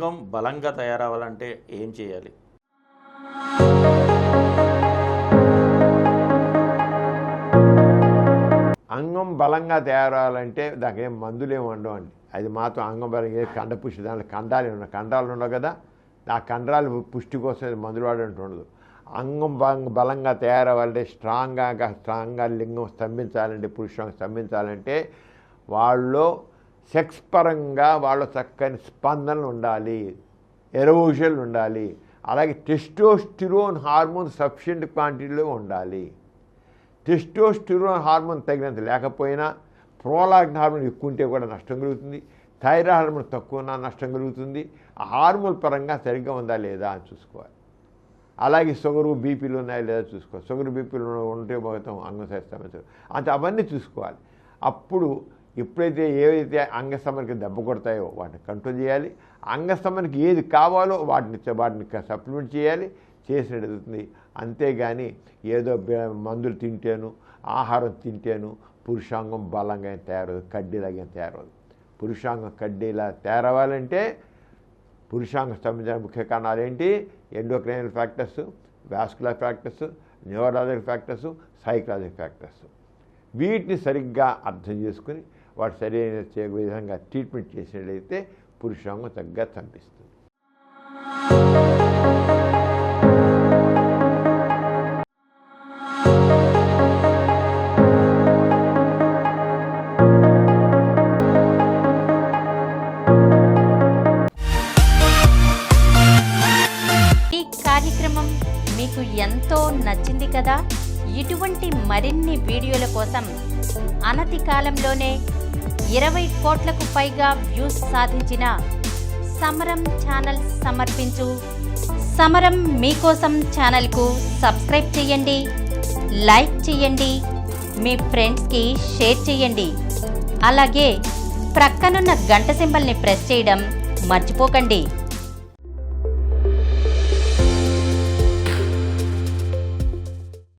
అంగం బలంగా తయారవ్వాలంటే ఏం చేయాలి? అంగం బలంగా తయారవ్వాలంటే దానికి ఏం మందులు ఏమి ఉండవండి. అది మాత్రం అంగం బలంగా కండ పుష్టి, దాంట్లో కండాలు ఉండవు కదా, ఆ కండరాలు పుష్టి కోసం మందులు వాడంటూ ఉండదు. అంగం బలంగా తయారవ్వాలంటే స్ట్రాంగ్గా లింగం స్తంభించాలంటే, పురుషంగం స్తంభించాలంటే వాళ్ళు సెక్స్ పరంగా వాళ్ళ చక్కని స్పందనలు ఉండాలి, ఎరోజన్ ఉండాలి. అలాగే టెస్టోస్టిరోన్ హార్మోన్ సఫిషియెంట్ క్వాంటిటీలో ఉండాలి. టెస్టోస్టిరోన్ హార్మోన్ తగినంత లేకపోయినా ప్రోలాక్టిన్ హార్మోన్ ఎక్కువ ఉంటే కూడా నష్టం కలుగుతుంది. థైరాయిడ్ హార్మోన్ తక్కువ ఉన్నా నష్టం కలుగుతుంది. ఆ హార్మోన్ పరంగా సరిగ్గా ఉందా లేదా అని చూసుకోవాలి. అలాగే షుగరు బీపీలు ఉన్నాయా లేదా చూసుకోవాలి. షుగర్ బీపీలు ఉంటే మొత్తం అంగం స్థమించదు అంటే అవన్నీ చూసుకోవాలి. అప్పుడు ఎప్పుడైతే ఏవైతే అంగస్తమనకి దెబ్బ కొడతాయో వాటిని కంట్రోల్ చేయాలి. అంగస్తమనకి ఏది కావాలో వాటిని సప్లిమెంట్ చేయాలి, చేసినట్టు అవుతుంది. అంతేగాని ఏదో మందులు తింటేను, ఆహారం తింటేను పురుషాంగం బలంగా తయారవుతుంది, కడ్డీలాగా తయారవుతుంది. పురుషాంగం కడ్డీలా తయారవ్వాలంటే పురుషాంగం స్తంభించడానికి ముఖ్య కారణాలు ఏంటి? Endocrinal factors, vascular factors, neurological factors, psychological factors. వీటిని సరిగ్గా అర్థం చేసుకుని వాటి సరైన విధంగా ట్రీట్మెంట్ చేసినట్లయితే పురుషాంగం తగ్గ స్తంభిస్తుంది. ఈ కార్యక్రమం మీకు ఎంతో నచ్చింది కదా. ఇటువంటి మరిన్ని వీడియోల కోసం అనతి కాలంలోనే 20 కోట్లకు పైగా వ్యూస్ సాధించిన సమరం ఛానల్ సమర్పించు సమరం మీకోసం ఛానల్కు సబ్స్క్రైబ్ చేయండి, లైక్ చేయండి, మీ ఫ్రెండ్స్కి షేర్ చేయండి. అలాగే ప్రక్కనున్న గంట సింబల్ని ప్రెస్ చేయడం మర్చిపోకండి.